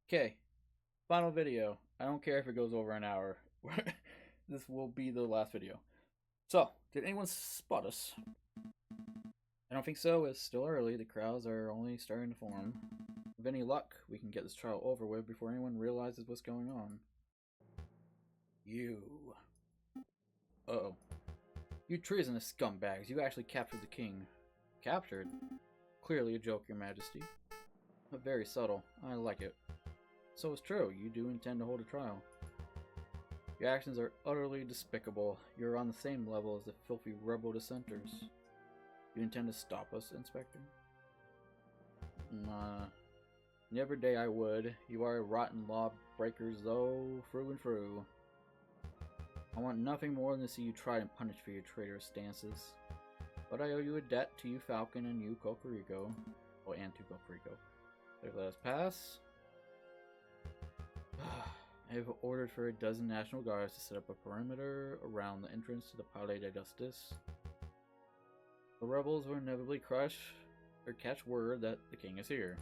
Okay, final video. I don't care if it goes over an hour. This will be the last video. So, did anyone spot us? I don't think so. It's still early. The crowds are only starting to form. With any luck, we can get this trial over with before anyone realizes what's going on. You. Uh-oh. You treasonous scumbags. You actually captured the king. Captured? Clearly a joke, your majesty. But very subtle. I like it. So it's true. You do intend to hold a trial. Your actions are utterly despicable. You're on the same level as the filthy rebel dissenters. You intend to stop us, Inspector? Never day I would. You are a rotten lawbreaker, though, through and through. I want nothing more than to see you tried and punished for your traitorous stances. But I owe you a debt to you, Falcon, and you, Cocorico. Oh, and to Cocorico. So let us pass. I have ordered for a dozen National Guards to set up a perimeter around the entrance to the Palais de Justice. The rebels will inevitably catch word that the king is here.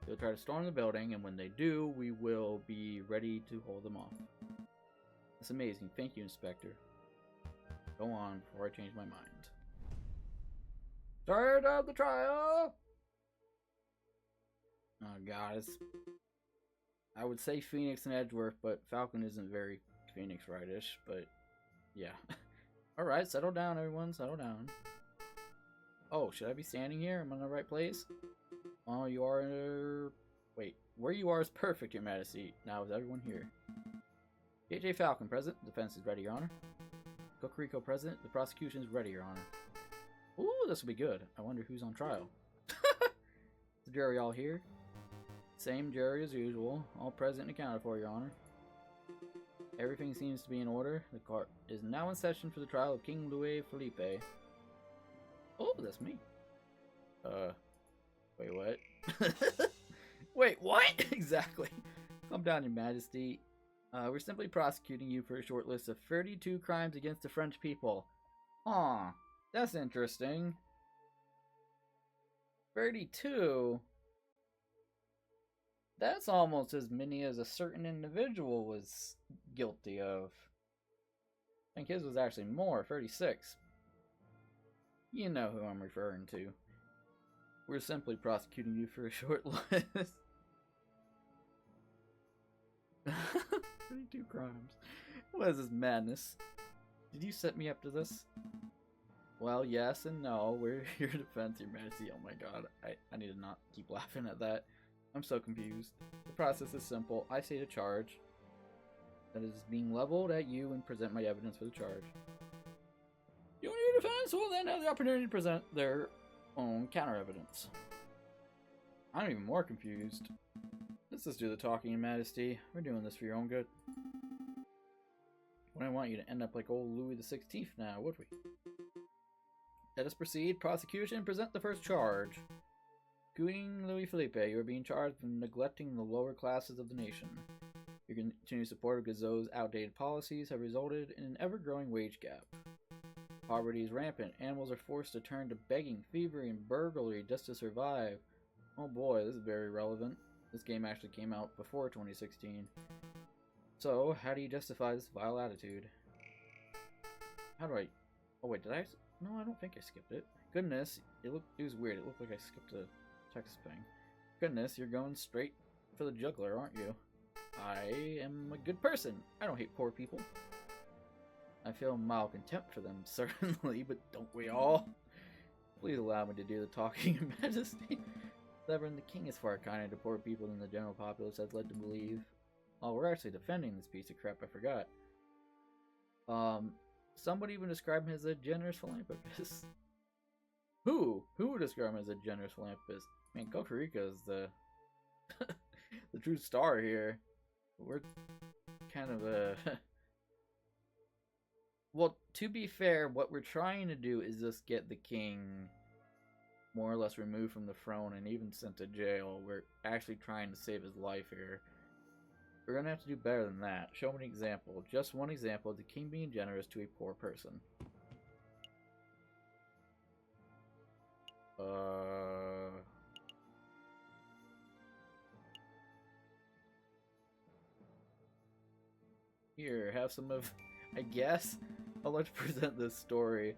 They'll try to storm the building, and when they do, we will be ready to hold them off. That's amazing. Thank you, Inspector. Go on before I change my mind. Start of the trial! Oh god, I would say Phoenix and Edgeworth, but Falcon isn't very Phoenix right-ish, but yeah. Alright, settle down everyone, settle down. Oh, should I be standing here? Am I in the right place? Oh, you are... Wait, where you are is perfect, your majesty. Now is everyone here? J.J. Falcon present, defense is ready, your honor. Cocorico present, the prosecution is ready, your honor. Ooh, this will be good. I wonder who's on trial. Is the jury all here? Same jury as usual, all present and accounted for, your honor. Everything seems to be in order. The court is now in session for the trial of King Louis Philippe. Oh, that's me. Wait, what? Wait, what? Exactly. Calm down, your majesty. We're simply prosecuting you for a short list of 32 crimes against the French people. Aw, that's interesting. 32? That's almost as many as a certain individual was guilty of. I think his was actually more, 36. You know who I'm referring to. We're simply prosecuting you for a short list. 32 crimes. What is this madness? Did you set me up to this? Well, yes and no. We're your defense, your majesty. Oh my god. I need to not keep laughing at that. I'm so confused. The process is simple. I state a charge that is being leveled at you and present my evidence for the charge. You and your defense will then have the opportunity to present their own counter evidence. I'm even more confused. Let's just do the talking, your majesty. We're doing this for your own good. We don't want you to end up like old Louis XVI now, would we? Let us proceed. Prosecution, present the first charge. King Louis Philippe, you are being charged with neglecting the lower classes of the nation. Your continued support of Gazot's outdated policies have resulted in an ever-growing wage gap. Poverty is rampant. Animals are forced to turn to begging, thievery, and burglary just to survive. Oh boy, this is very relevant. This game actually came out before 2016. So, how do you justify this vile attitude? How do I... Oh wait, did I... No, I don't think I skipped it. Goodness, it was weird. It looked like I skipped a text thing. Goodness, you're going straight for the juggler, aren't you? I am a good person. I don't hate poor people. I feel mild contempt for them, certainly, but don't we all? Please allow me to do the talking, Your Majesty. Severin, the king is far kinder to poor people than the general populace has led to believe. Oh, we're actually defending this piece of crap, I forgot. Some would even describe him as a generous philanthropist. Who? Who would describe him as a generous philanthropist? I mean, Cocorico is the the true star here. We're kind of a... Well, to be fair, what we're trying to do is just get the king more or less removed from the throne and even sent to jail. We're actually trying to save his life here. We're gonna have to do better than that. Show me an example. Just one example of the king being generous to a poor person. Here, have some of... I guess I'd like to present this story.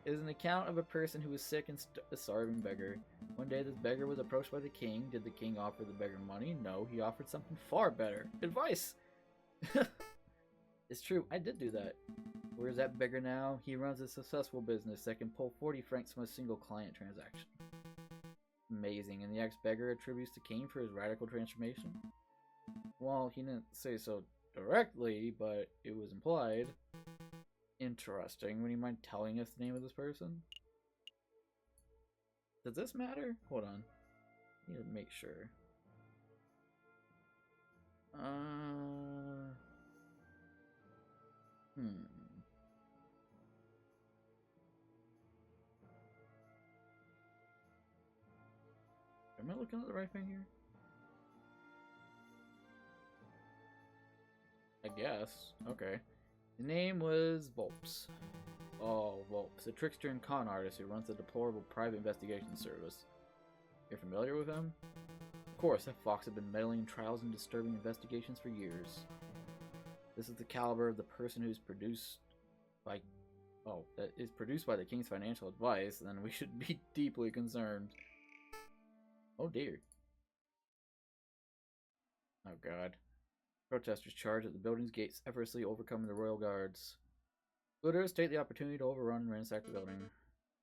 It is an account of a person who was sick and a starving beggar. One day this beggar was approached by the king. Did the king offer the beggar money? No, he offered something far better. Advice! It's true, I did do that. Where's that beggar now? He runs a successful business that can pull 40 francs from a single client transaction. Amazing, and the ex-beggar attributes the king for his radical transformation? Well, he didn't say so directly, but it was implied. Interesting. Would you mind telling us the name of this person? Does this matter? Hold on. I need to make sure. Am I looking at the right thing here? I guess. Okay. His name was Volps. Oh, Volps, a trickster and con artist who runs a deplorable private investigation service. You're familiar with him? Of course, that fox had been meddling in trials and disturbing investigations for years. This is the caliber of the person who's produced by... Oh, that is produced by the king's financial advice, then we should be deeply concerned. Oh dear. Oh god. Protesters charge at the building's gates, effortlessly overcoming the royal guards. Looters take the opportunity to overrun and ransack the building.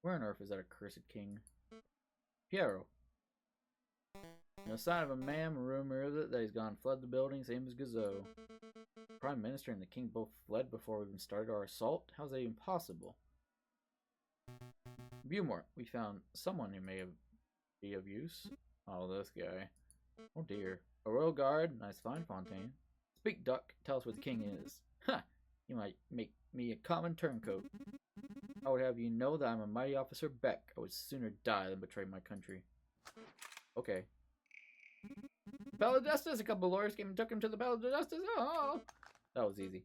Where on earth is that accursed king? Piero. No sign of a man. Rumor is it that he's gone fled the building, same as Gazoo. Prime Minister and the king both fled before we even started our assault? How's that even possible? Viewmore, we found someone who may be of use. Oh, this guy. Oh dear. A royal guard, nice fine Fontaine. Speak, duck, tell us where the king is. Ha! You might make me a common turncoat. I would have you know that I'm a mighty officer Beck. I would sooner die than betray my country. Okay. Palais de Justice! A couple of lawyers came and took him to the Palais de Justice. Oh! That was easy.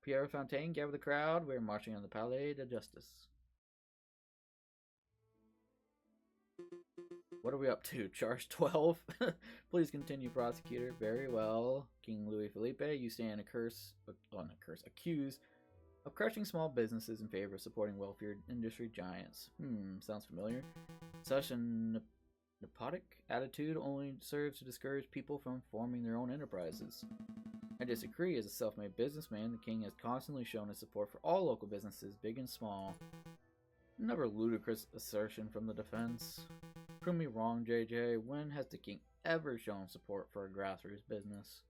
Pierre Fontaine gathered the crowd. We're marching on the Palais de Justice. What are we up to? Charge 12? Please continue, prosecutor. Very well. King Louis Philippe, you stand accused of crushing small businesses in favor of supporting wealthier industry giants. Sounds familiar. Such a nepotic attitude only serves to discourage people from forming their own enterprises. I disagree. As a self-made businessman, the king has constantly shown his support for all local businesses, big and small. Another ludicrous assertion from the defense. Prove me wrong, JJ. When has the king ever shown support for a grassroots business?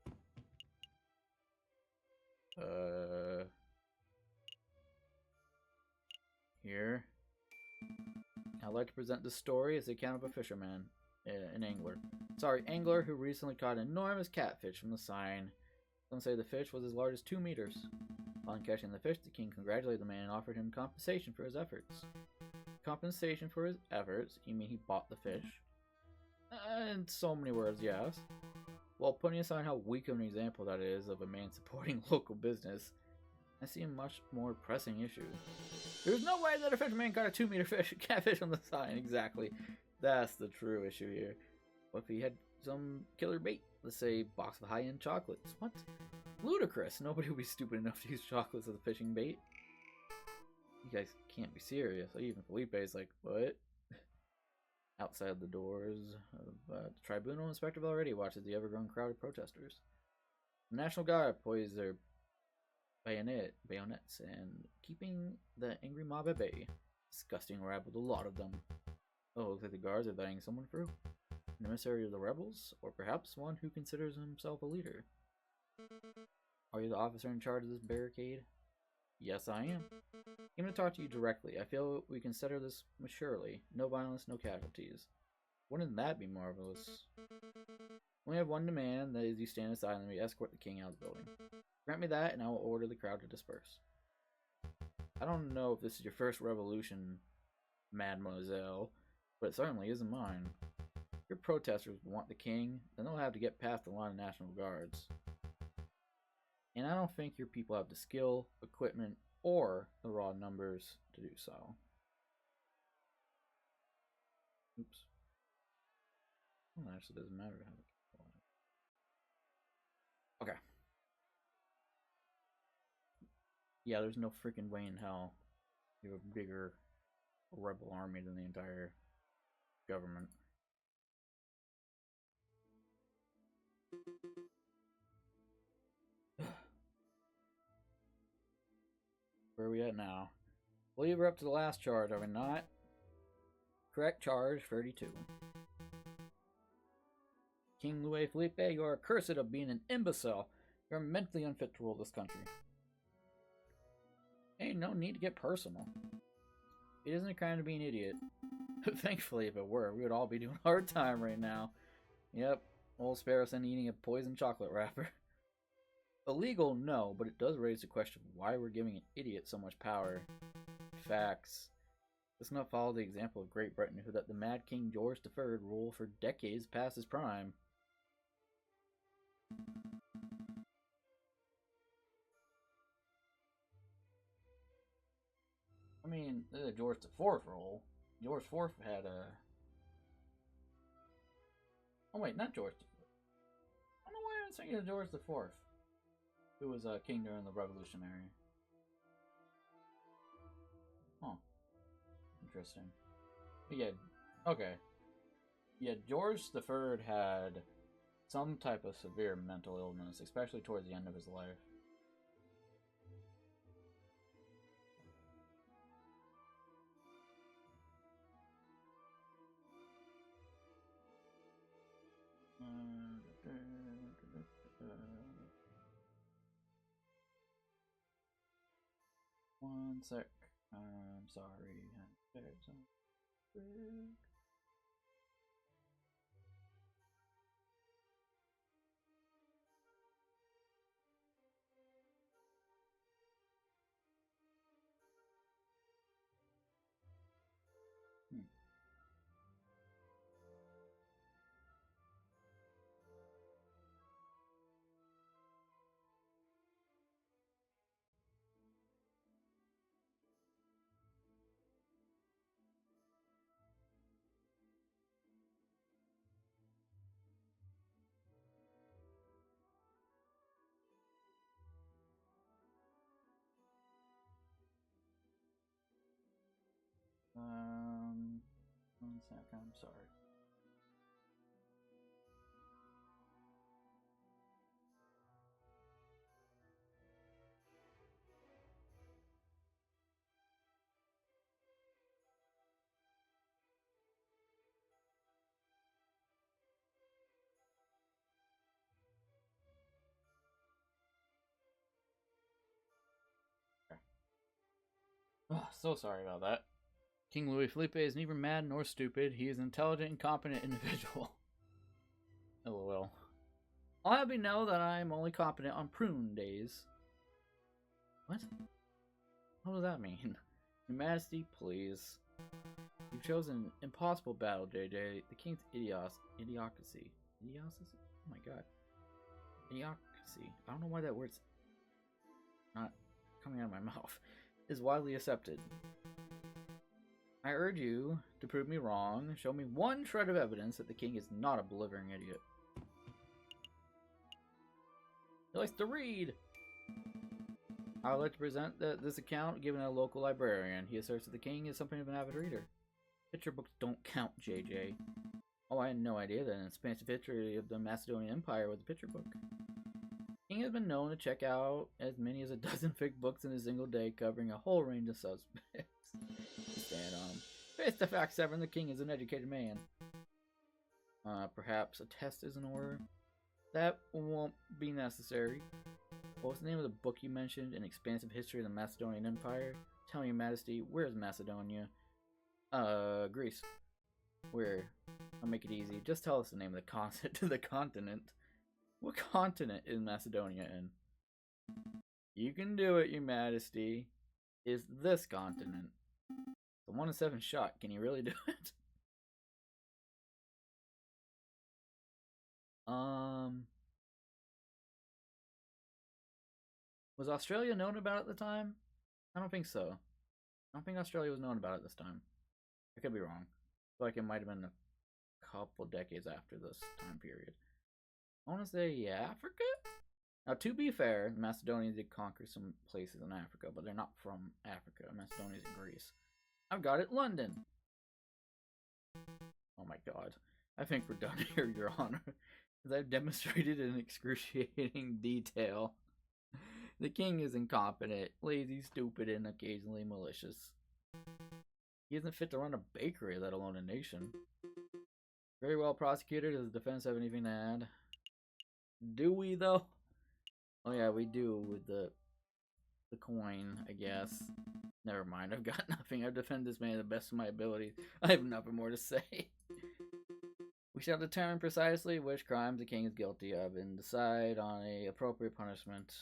Here. I'd like to present this story as the account of a fisherman, an angler. Angler who recently caught an enormous catfish from the Seine. Some say the fish was as large as 2 meters. Upon catching the fish, the king congratulated the man and offered him compensation for his efforts. Compensation for his efforts? You mean he bought the fish? In so many words, yes. While putting aside how weak of an example that is of a man supporting local business, I see a much more pressing issue. There's no way that a fisherman caught a 2-meter catfish on the Seine. Exactly. That's the true issue here. What if he had some killer bait? Let's say a box of high-end chocolates. What? Ludicrous. Nobody would be stupid enough to use chocolates as a fishing bait. You guys can't be serious. Even Felipe is like, what? Outside the doors of the tribunal, Inspector Valretti watches the ever-growing crowd of protesters. The National Guard poise their bayonets and keeping the angry mob at bay. Disgusting rabble, a lot of them. Oh, looks like the guards are letting someone through. An emissary of the rebels, or perhaps one who considers himself a leader. Are you the officer in charge of this barricade? Yes, I am. I'm going to talk to you directly. I feel we can settle this maturely. No violence, no casualties. Wouldn't that be marvelous? We have one demand, that is you stand aside and we escort the king out of the building. Grant me that, and I will order the crowd to disperse. I don't know if this is your first revolution, mademoiselle, but it certainly isn't mine. If your protesters want the king, then they'll have to get past the line of National Guards. And I don't think your people have the skill, equipment, or the raw numbers to do so. Oops. Well, it actually doesn't matter to have it. Okay. Yeah, there's no freaking way in hell you have a bigger rebel army than the entire government. Where are we at now? I believe we're up to the last charge, are we not? Correct charge 32. King Louis Philippe, you are accursed of being an imbecile. You're mentally unfit to rule this country. Ain't no need to get personal. It isn't a crime to be an idiot. Thankfully, if it were, we would all be doing a hard time right now. Yep, old Sparrowson eating a poison chocolate wrapper. Illegal, no, but it does raise the question of why we're giving an idiot so much power. Facts. Let's not follow the example of Great Britain, who let the Mad King George III rule for decades past his prime. I mean, George IV rule. George IV had a. Oh wait, not George IV. I don't know why I'm thinking of George IV, who was a king during the Revolutionary. Oh, interesting. But yeah, okay. Yeah, George III had some type of severe mental illness, especially towards the end of his life. One sec. I'm sorry. One sec. I'm sorry. Oh, so sorry about that. King Louis Philippe is neither mad nor stupid. He is an intelligent and competent individual. LOL. I'll have you know that I am only competent on prune days. What? What does that mean? Your Majesty, please. You've chosen an impossible battle, JJ. The king's idiocracy. Idiocracy? Oh my god. Idiocracy. I don't know why that word's not coming out of my mouth. Is widely accepted. I urge you to prove me wrong. Show me one shred of evidence that the king is not a blithering idiot. He likes to read. I would like to present this account given a local librarian. He asserts that the king is something of an avid reader. Picture books don't count, JJ. Oh, I had no idea that an expansive history of the Macedonian Empire was a picture book. The king has been known to check out as many as a dozen thick books in a single day, covering a whole range of subjects. Stand on him. Face the fact, Severin, the king is an educated man. Perhaps a test is in order. That won't be necessary. What was the name of the book you mentioned? An expansive history of the Macedonian Empire? Tell me, Your Majesty, where's Macedonia? Greece. Where? I'll make it easy. Just tell us the name of the continent. What continent is Macedonia in? You can do it, Your Majesty. Is this continent? The 1 in 7 shot. Can you really do it? Was Australia known about at the time? I don't think so. I don't think Australia was known about it this time. I could be wrong. I feel like it might have been a couple decades after this time period. I want to say Africa? Now, to be fair, the Macedonians did conquer some places in Africa, but they're not from Africa. Macedonia's in Greece. I've got it, London. Oh my god. I think we're done here, Your Honor. As I've demonstrated in excruciating detail. The king is incompetent, lazy, stupid, and occasionally malicious. He isn't fit to run a bakery, let alone a nation. Very well prosecuted. Does the defense have anything to add? Do we, though? Oh yeah, we do with the coin, I guess. Never mind, I've got nothing. I've defended this man to the best of my abilities. I have nothing more to say. We shall determine precisely which crimes the king is guilty of and decide on a appropriate punishment.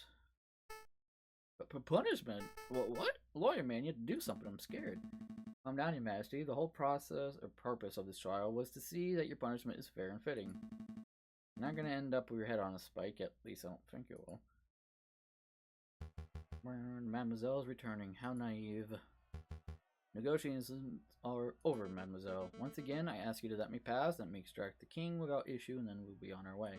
But punishment? What? Lawyer man, you have to do something. I'm scared. Calm down, Your Majesty. The whole process or purpose of this trial was to see that your punishment is fair and fitting. You're not going to end up with your head on a spike, at least I don't think you will. Mademoiselle's returning. How naive. Negotiations are over, Mademoiselle. Once again, I ask you to let me pass, let me extract the king without issue, and then we'll be on our way.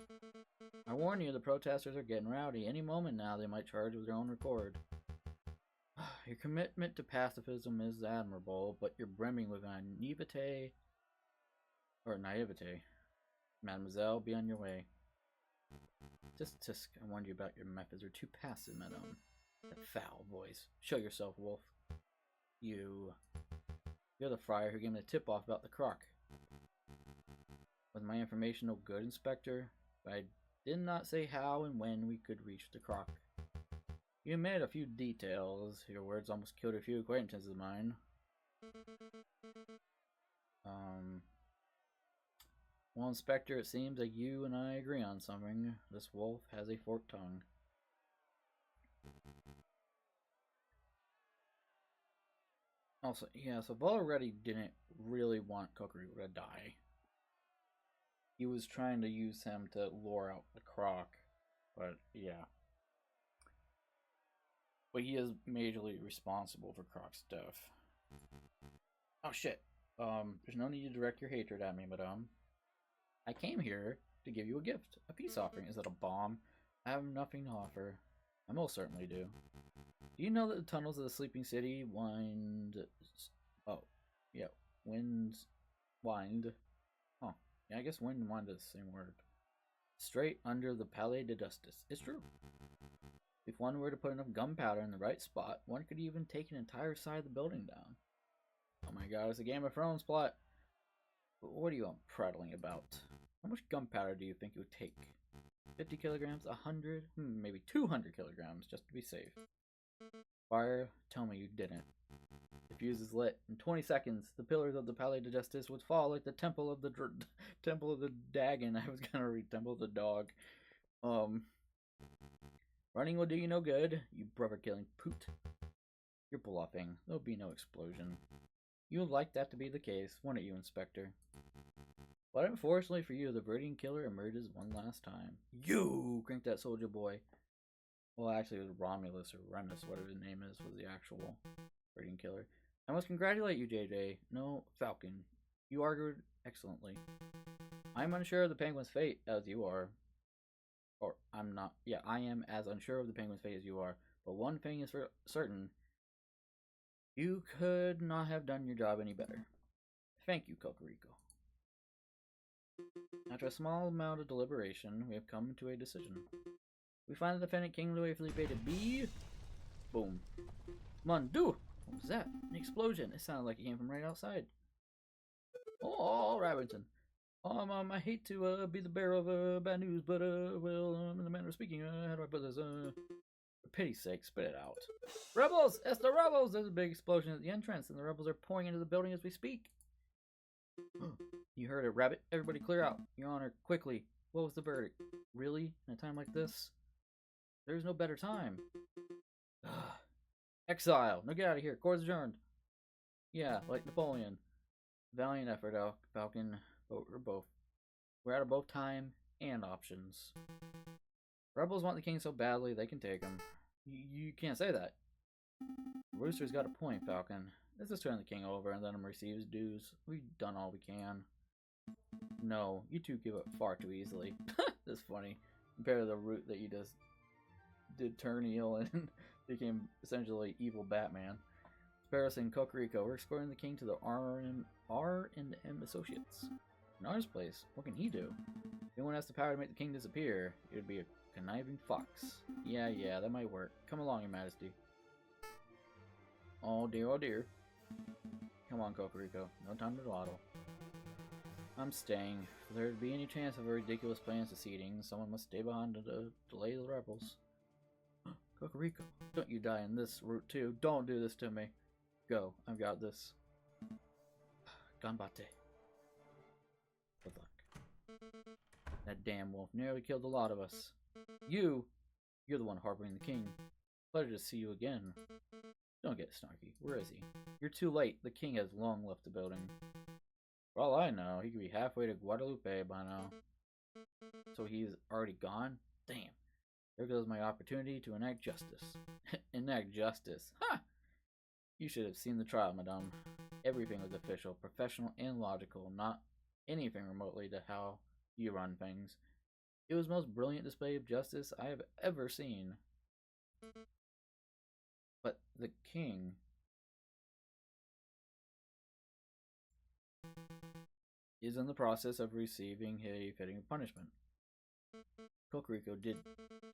I warn you, the protesters are getting rowdy. Any moment now, they might charge with their own accord. Your commitment to pacifism is admirable, but you're brimming with naivete. Mademoiselle, be on your way. Tisk, I warned you about your methods are too passive, madame. That foul voice. Show yourself, wolf. You're the friar who gave me the tip-off about the crock. Was my information no good, Inspector? But I did not say how and when we could reach the crock. You omitted a few details. Your words almost killed a few acquaintances of mine. Well, Inspector, it seems that you and I agree on something. This wolf has a forked tongue. Also, yeah, so Valoredi didn't really want Kokoriko to die. He was trying to use him to lure out the croc, but yeah. But he is majorly responsible for Croc's death. Oh shit. There's no need to direct your hatred at me, madame. I came here to give you a gift, a peace offering. Is it a bomb? I have nothing to offer. I most certainly do. Do you know that the tunnels of the sleeping city wind... Oh, yeah, wind... Oh, yeah, I guess wind and wind is the same word. Straight under the Palais de Justice. It's true. If one were to put enough gunpowder in the right spot, one could even take an entire side of the building down. Oh my god, it's a Game of Thrones plot. What are you prattling about? How much gunpowder do you think it would take? 50 kilograms? 100? Maybe 200 kilograms, just to be safe. Fire, tell me you didn't. The fuse is lit. In 20 seconds, the pillars of the Palais de Justice would fall like the Temple of the Temple of the Dagon. I was gonna read Temple of the Dog. Running will do you no good, you brother-killing poot. You're bluffing. There'll be no explosion. You'd like that to be the case, wouldn't you, Inspector? But unfortunately for you, the Viridian killer emerges one last time. You! Crank that soldier boy. Well, actually, it was Romulus or Remus, whatever his name is, was the actual Viridian killer. I must congratulate you, JJ. No, Falcon. You argued excellently. I'm unsure of the penguin's fate as you are. Or, I'm not. Yeah, I am as unsure of the penguin's fate as you are. But one thing is for certain. You could not have done your job any better. Thank you, Kokoriko. After a small amount of deliberation, we have come to a decision. We find the defendant King Louis Philippe to be... Boom. Mon Dieu! What was that? An explosion. It sounded like it came from right outside. Oh, Robinson. I hate to be the bearer of bad news, but well, in the manner of speaking, how do I put this? For pity's sake, spit it out. Rebels! It's the rebels! There's a big explosion at the entrance, and the rebels are pouring into the building as we speak. You heard it, Rabbit. Everybody clear out. Your Honor, quickly. What was the verdict? Really? In a time like this? There's no better time. Exile! Now get out of here. Court's adjourned. Yeah, like Napoleon. Valiant effort, Falcon. But we're out of both time and options. Rebels want the king so badly they can take him. You can't say that. Rooster's got a point, Falcon. Let's just turn the king over and let him receive his dues. We've done all we can. No, you two give up far too easily. That's funny. Compared to the route that you just did turn heel and became essentially evil Batman. Sparrows and Kokoriko, we're escorting the king to the R&M Associates. In R's place, what can he do? If anyone has the power to make the king disappear, it would be a conniving fox. Yeah, that might work. Come along, Your Majesty. Oh dear. Come on, Kokoriko. No time to dawdle. I'm staying. If there to be any chance of a ridiculous plan succeeding, someone must stay behind to delay the rebels. Kokoriko, don't you die in this route too. Don't do this to me. Go. I've got this. Ganbate. Good luck. That damn wolf nearly killed a lot of us. You're the one harboring the king. Pleasure to see you again. Don't get snarky. Where is he? You're too late. The king has long left the building. For all I know, he could be halfway to Guadalupe by now. So he's already gone? Damn. There goes my opportunity to enact justice. Enact justice? Ha! You should have seen the trial, madame. Everything was official, professional, and logical, not anything remotely to how you run things. It was the most brilliant display of justice I have ever seen. But the king is in the process of receiving a fitting punishment. Kokoriko, did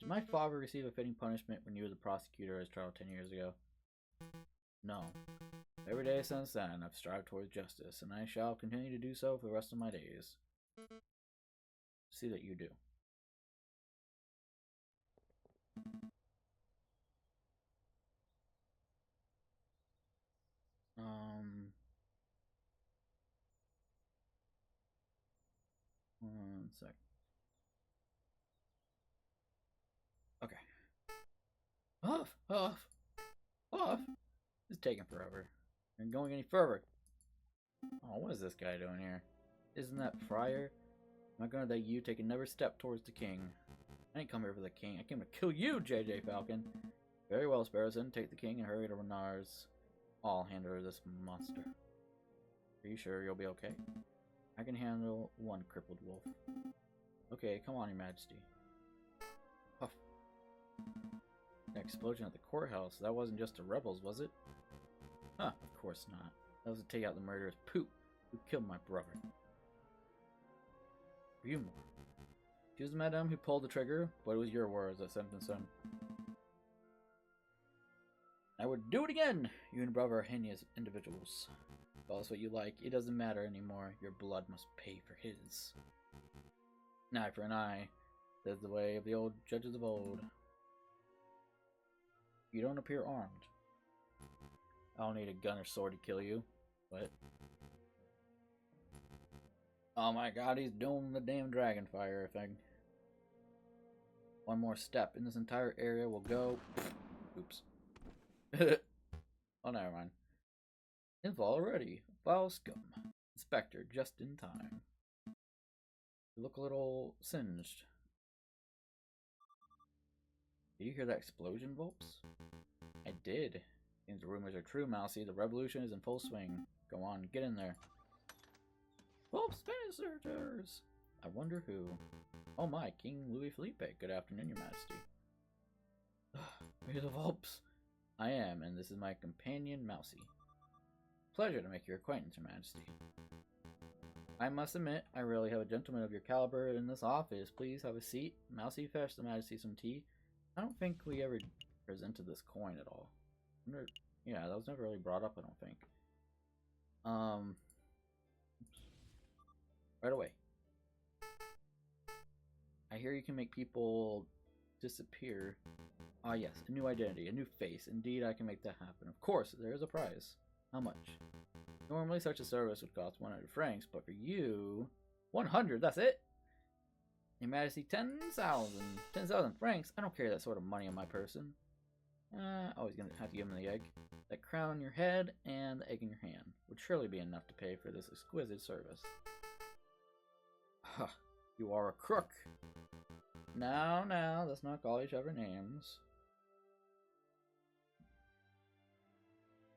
my father receive a fitting punishment when you were the prosecutor at his trial 10 years ago? No. Every day since then, I've strived towards justice, and I shall continue to do so for the rest of my days. See that you do. One sec. Okay. Off! It's taking forever. You're going any further. Oh, what is this guy doing here? Isn't that Friar? I'm not gonna let you take another step towards the king. I didn't come here for the king. I came to kill you, JJ Falcon. Very well, Sparrowson. Take the king and hurry to Renar's. I'll handle this monster. Are you sure you'll be okay? I can handle one crippled wolf. Okay, come on, Your Majesty. Puff. That explosion at the courthouse, that wasn't just the rebels, was it? Huh, of course not. That was to take out the murderous poop who killed my brother. You more. She was the madame who pulled the trigger, but it was your words that sent them some. I would do it again! You and brother are heinous individuals. Call us what you like, it doesn't matter anymore. Your blood must pay for his. An eye for an eye. That's the way of the old judges of old. You don't appear armed. I don't need a gun or sword to kill you. What? Oh my god, he's doing the damn dragon fire thing. One more step and this entire area will go... Oops. Oh, never mind. Info already. Foul scum. Inspector, just in time. You look a little singed. Did you hear that explosion, Volps? I did. Seems the rumors are true, Mousy. The revolution is in full swing. Go on, get in there. Volps visitors! I wonder who. Oh my, King Louis Felipe. Good afternoon, Your Majesty. Are you the Volps? I am, and this is my companion, Mousy. Pleasure to make your acquaintance, Your Majesty. I must admit, I rarely have a gentleman of your caliber in this office. Please have a seat. Mousy, fetch the Majesty some tea. I don't think we ever presented this coin at all. Yeah, that was never really brought up, I don't think. Right away. I hear you can make people disappear. Ah yes, a new identity, a new face. Indeed, I can make that happen. Of course, there is a prize. How much? Normally, such a service would cost 100 francs, but for you... 100, that's it? Your Majesty, 10,000. 10,000 francs? I don't carry that sort of money on my person. Always gonna have to give him the egg. That crown on your head and the egg in your hand would surely be enough to pay for this exquisite service. Huh, you are a crook. Now, let's not call each other names.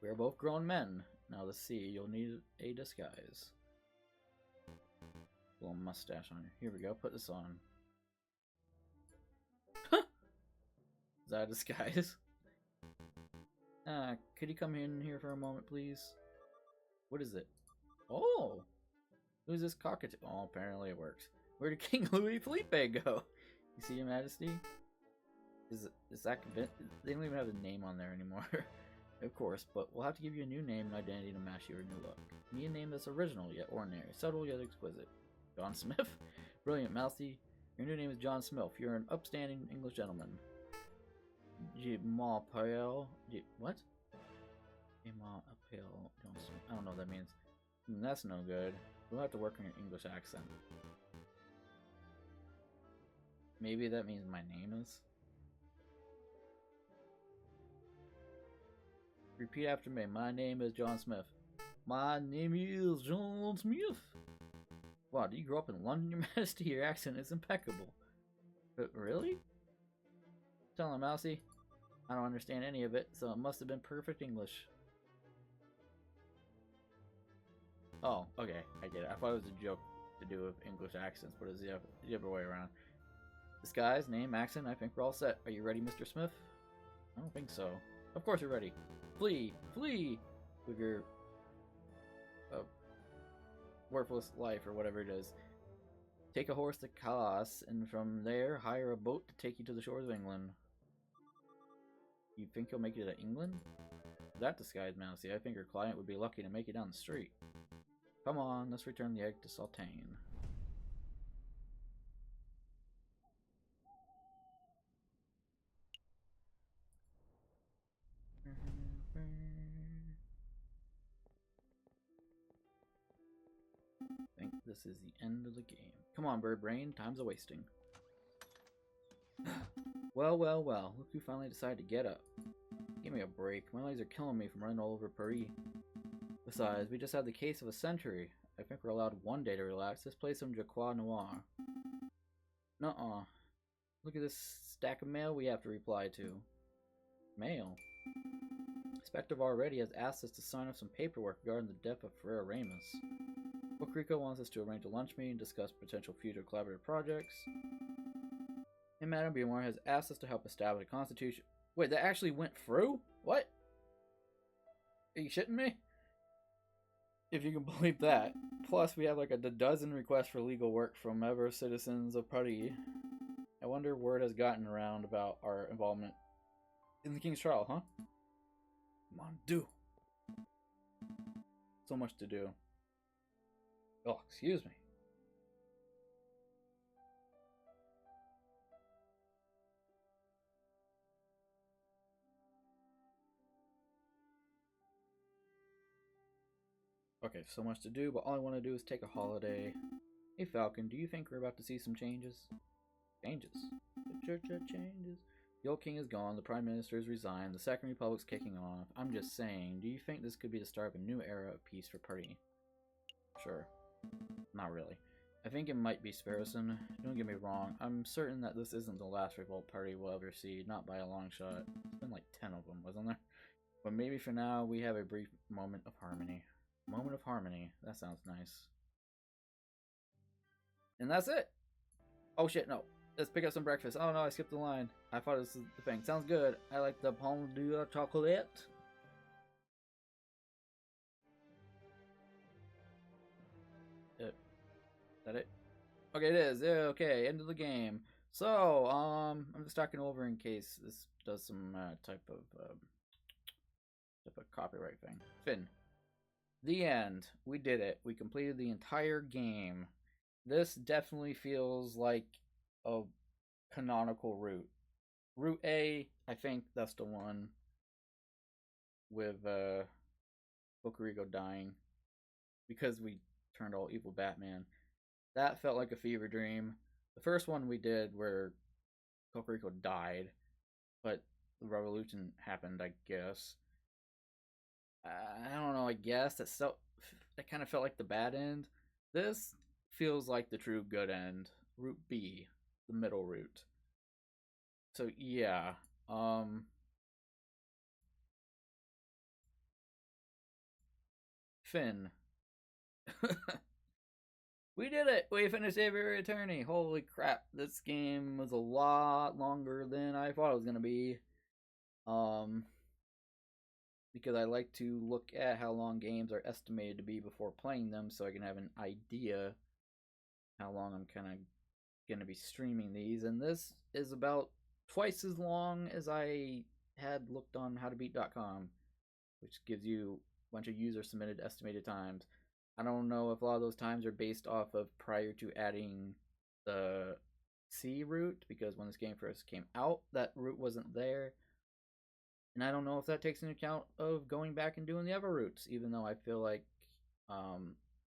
We are both grown men. Now let's see, you'll need a disguise. Little mustache on you. Here we go, put this on. Huh! that a disguise? Could you come in here for a moment, please? What is it? Oh! Who's this cockatoo? Oh, apparently it works. Where did King Louis Felipe go? You see, Your Majesty? Is that convinced? They don't even have a name on there anymore. Of course, but we'll have to give you a new name and identity to match your new look. Need a name that's original yet ordinary, subtle yet exquisite. John Smith? Brilliant, Mousy. Your new name is John Smith. You're an upstanding English gentleman. What? John Smith. I don't know what that means. That's no good. We'll have to work on your English accent. Maybe that means my name is? Repeat after me. My name is John Smith. My name is John Smith. Wow, do you grow up in London, Your Majesty? Your accent is impeccable. But really? Tell him, Mousy. I don't understand any of it, so it must have been perfect English. Oh, okay, I get it. I thought it was a joke to do with English accents, but it's the other way around. Disguise, name, accent, I think we're all set. Are you ready, Mr. Smith? I don't think so. Of course you're ready. Flee! Flee! With your worthless life, or whatever it is. Take a horse to Calas, and from there, hire a boat to take you to the shores of England. You think you'll make it to England? That disguise, Mousy. I think your client would be lucky to make it down the street. Come on, let's return the egg to Sultane. I think this is the end of the game. Come on, Bird Brain, time's a wasting. Well, well, well, look who finally decided to get up. Give me a break. My legs are killing me from running all over Paris. Besides, we just had the case of a century. I think we're allowed one day to relax. Let's play some Jacquois Noir. Nuh-uh. Look at this stack of mail we have to reply to. Mail? Inspector already has asked us to sign off some paperwork regarding the death of Ferrer Ramos. Rico wants us to arrange a lunch meeting and discuss potential future collaborative projects. And Madame Beaumont has asked us to help establish a constitution. Wait, that actually went through? What? Are you shitting me? If you can believe that. Plus, we have like a dozen requests for legal work from ever citizens of Paris. I wonder word has gotten around about our involvement in the King's trial, huh? Mon Dieu. So much to do. Oh, excuse me. Okay, so much to do, but all I want to do is take a holiday. Hey Falcon, do you think we're about to see some changes? Changes? Changes? The old king is gone, the prime minister has resigned, the Second Republic's kicking off. I'm just saying, do you think this could be the start of a new era of peace for Paris? Sure. Not really. I think it might be Sparrowson. Don't get me wrong, I'm certain that this isn't the last revolt party we'll ever see, not by a long shot. There's been like 10 of them, wasn't there? But maybe for now, we have a brief moment of harmony. Moment of harmony. That sounds nice. And that's it! Oh shit, no. Let's pick up some breakfast. Oh no, I skipped the line. I thought this was the thing. Sounds good. I like the pomme de chocolat. Is that it? Okay, it is. Yeah, okay, end of the game. So, I'm just talking over in case this does some type of copyright thing. Finn. The end. We did it. We completed the entire game. This definitely feels like a canonical route. Route A, I think that's the one with Bokurigo dying because we turned all evil Batman. That felt like a fever dream. The first one we did where Bokurigo died, but the revolution happened, I guess. I don't know, I guess that kind of felt like the bad end. This feels like the true good end. Route B, the middle route. So yeah, Finn. We did it! We finished Aviary Attorney. Holy crap, this game was a lot longer than I thought it was going to be. Because I like to look at how long games are estimated to be before playing them so I can have an idea how long I'm kind of going to be streaming these. And this is about twice as long as I had looked on howtobeat.com, which gives you a bunch of user submitted estimated times. I don't know if a lot of those times are based off of prior to adding the C route, because when this game first came out, that route wasn't there. And I don't know if that takes into account of going back and doing the other routes, even though I feel like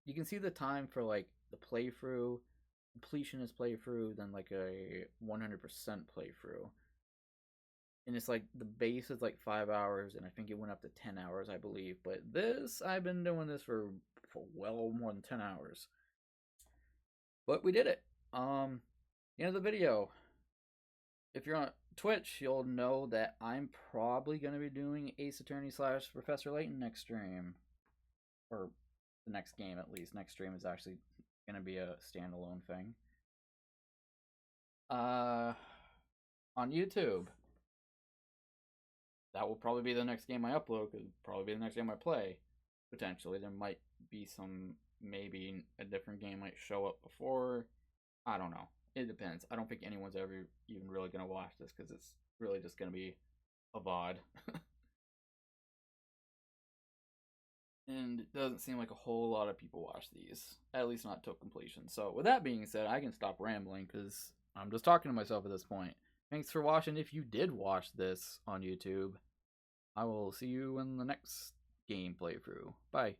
you can see the time for like the playthrough, completionist playthrough, then like a 100% playthrough. And it's like the base is like 5 hours, and I think it went up to 10 hours, I believe. But this, I've been doing this for well more than 10 hours. But we did it. The end of the video. If you're on Twitch, you'll know that I'm probably going to be doing Ace Attorney / Professor Layton next stream. Or the next game, at least. Next stream is actually going to be a standalone thing. On YouTube, that will probably be the next game I upload, because it'll probably be the next game I play. Potentially. There might be maybe a different game might show up before. I don't know. It depends. I don't think anyone's ever even really going to watch this, because it's really just going to be a VOD. And it doesn't seem like a whole lot of people watch these. At least not till completion. So with that being said, I can stop rambling, because I'm just talking to myself at this point. Thanks for watching if you did watch this on YouTube. I will see you in the next game playthrough. Bye.